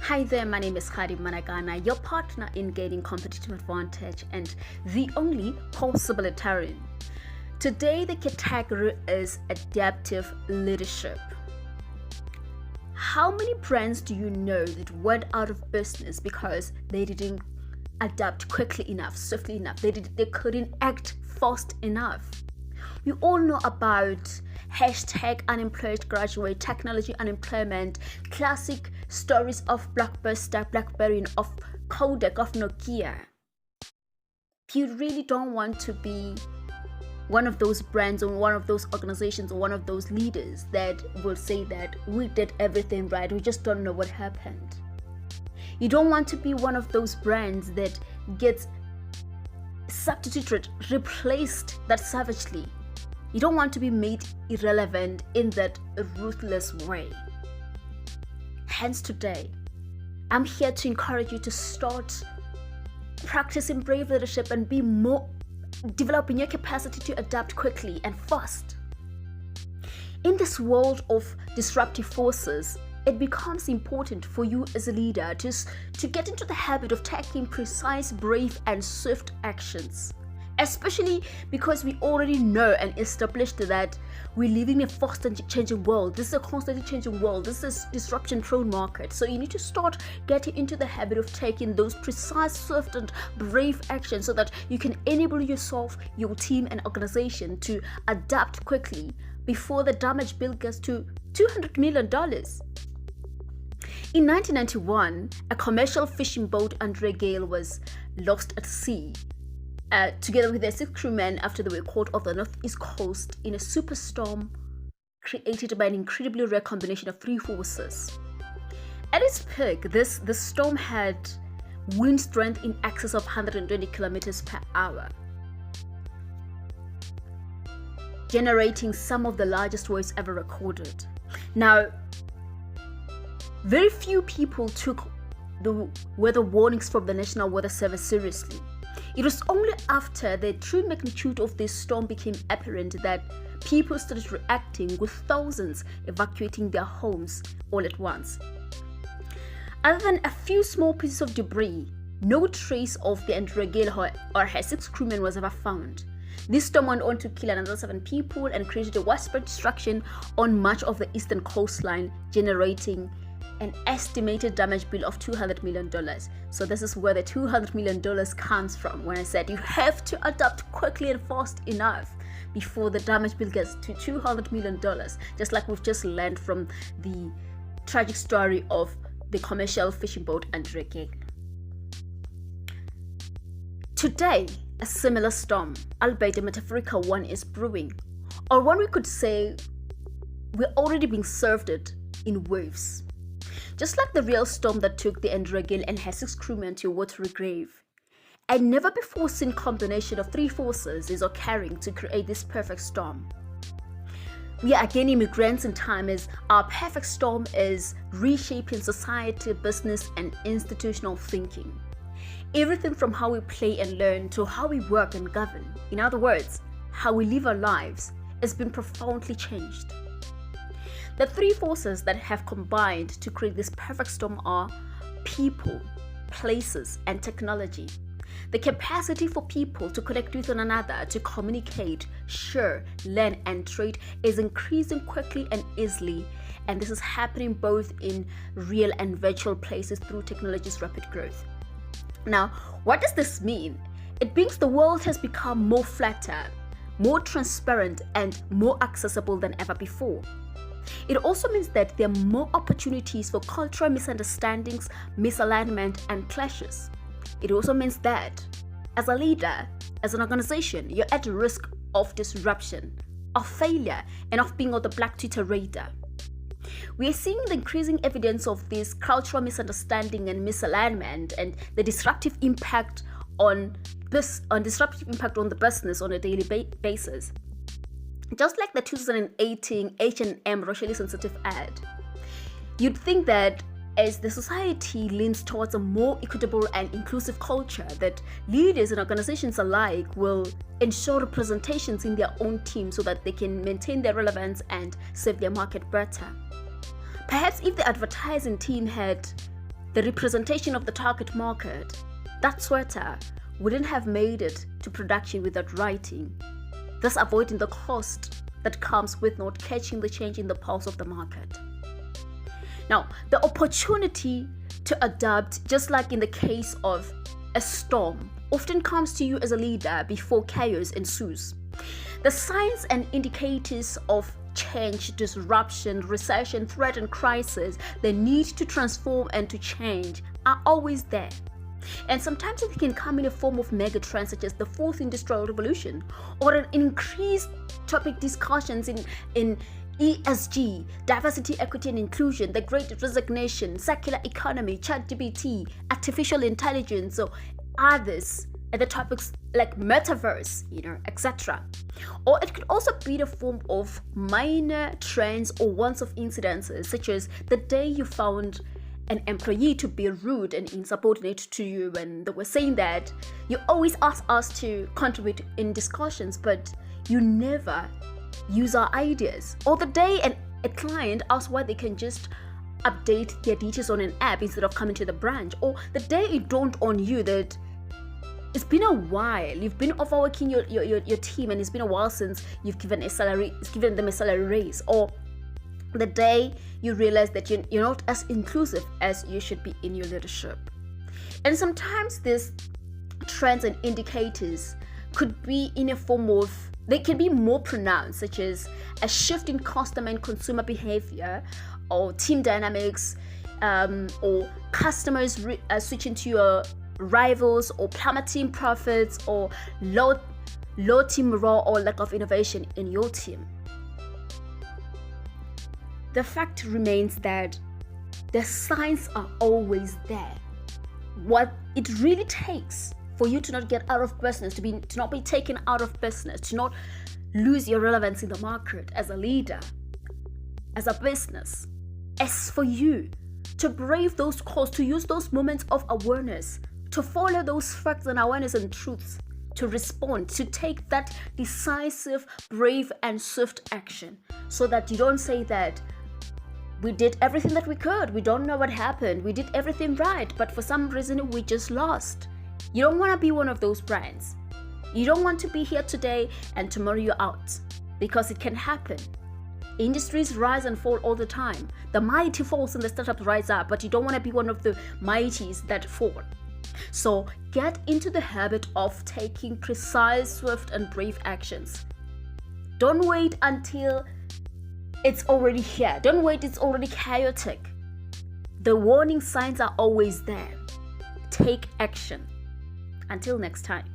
Hi there, my name is Mmanakana, your partner in gaining competitive advantage and the only possibilitarian. Today, the category is adaptive leadership. How many brands do you know that went out of business because they didn't adapt quickly enough, swiftly enough? They couldn't act fast enough. We all know about hashtag unemployed graduate, technology unemployment, classic stories of Blockbuster, BlackBerry, of Kodak, of Nokia. You really don't want to be one of those brands or one of those organizations or one of those leaders that will say that we did everything right, we just don't know what happened. You don't want to be one of those brands that gets substituted, replaced that savagely. You don't want to be made irrelevant in that ruthless way. Hence today, I'm here to encourage you to start practicing brave leadership and be more, developing your capacity to adapt quickly and fast. In this world of disruptive forces, it becomes important for you as a leader to get into the habit of taking precise, brave, and swift actions. Especially because we already know and established that we live in a fast and changing world. This is a constantly changing world. This is a disruption-prone market. So you need to start getting into the habit of taking those precise, swift, and brave actions so that you can enable yourself, your team, and organization to adapt quickly before the damage bill gets to $200 million. In 1991, a commercial fishing boat under gale was lost at sea. Together with their 6 crewmen after they were caught off the northeast coast in a superstorm created by an incredibly rare combination of 3 forces. At its peak, this storm had wind strength in excess of 120 kilometers per hour, generating some of the largest waves ever recorded. Now, very few people took the weather warnings from the National Weather Service seriously. It was only after the true magnitude of this storm became apparent that people started reacting, with thousands evacuating their homes all at once. Other than a few small pieces of debris, no trace of the Andregale or her 6 crewmen was ever found. This storm went on to kill another 7 people and created a widespread destruction on much of the eastern coastline, generating an estimated damage bill of $200 million. So this is where the $200 million comes from, when I said you have to adapt quickly and fast enough before the damage bill gets to $200 million, just like we've just learned from the tragic story of the commercial fishing boat Andregale. Today, a similar storm, albeit a metaphorical one, is brewing, or one we could say we're already being served it in waves. Just like the real storm that took the Andregale and her 6 crewmen to a watery grave, a never before seen combination of 3 forces is occurring to create this perfect storm. We are again immigrants in time, as our perfect storm is reshaping society, business, and institutional thinking. Everything from how we play and learn to how we work and govern, in other words, how we live our lives, has been profoundly changed. The 3 forces that have combined to create this perfect storm are people, places, and technology. The capacity for people to connect with one another, to communicate, share, learn, and trade is increasing quickly and easily, and this is happening both in real and virtual places through technology's rapid growth. Now, what does this mean? It means the world has become more flatter, more transparent, and more accessible than ever before. It also means that there are more opportunities for cultural misunderstandings, misalignment, and clashes. It also means that, as a leader, as an organization, you're at risk of disruption, of failure, and of being on the black Twitter radar. We are seeing the increasing evidence of this cultural misunderstanding and misalignment, and the disruptive impact on the business on a daily basis. Just like the 2018 H&M racially sensitive ad, you'd think that as the society leans towards a more equitable and inclusive culture, that leaders and organizations alike will ensure representations in their own team so that they can maintain their relevance and serve their market better. Perhaps if the advertising team had the representation of the target market, that sweater wouldn't have made it to production without writing, thus avoiding the cost that comes with not catching the change in the pulse of the market. Now, the opportunity to adapt, just like in the case of a storm, often comes to you as a leader before chaos ensues. The signs and indicators of change, disruption, recession, threat, and crisis, the need to transform and to change are always there. And sometimes it can come in a form of mega trends such as the fourth industrial revolution, or an increased topic discussions in ESG, diversity, equity, and inclusion, the great resignation, circular economy, ChatGPT, artificial intelligence, or others, and the topics like metaverse, etc. Or it could also be the form of minor trends or once-off incidences, such as the day you found an employee to be rude and insubordinate to you, and they were saying that you always ask us to contribute in discussions, but you never use our ideas. Or the day a client asks why they can just update their details on an app instead of coming to the branch. Or the day it dawned on you that it's been a while, you've been overworking your team, and it's been a while since you've given them a salary raise. Or the day you realize that you're not as inclusive as you should be in your leadership. And sometimes these trends and indicators could be in a form of, they can be more pronounced, such as a shift in customer and consumer behavior, or team dynamics, or customers switching to your rivals, or plummeting profits, or low team morale, or lack of innovation in your team. The fact remains that the signs are always there. What it really takes for you to not get out of business, to not be taken out of business, to not lose your relevance in the market as a leader, as a business, is for you to brave those calls, to use those moments of awareness, to follow those facts and awareness and truths, to respond, to take that decisive, brave, and swift action, so that you don't say that we did everything that we could, we don't know what happened, we did everything right, but for some reason we just lost. You don't want to be one of those brands. You don't want to be here today and tomorrow you're out, because it can happen. Industries rise and fall all the time. The mighty falls and the startups rise up, but you don't want to be one of the mighties that fall. So get into the habit of taking precise, swift, and brave actions. Don't wait until it's already here. Don't wait, it's already chaotic. The warning signs are always there. Take action. Until next time.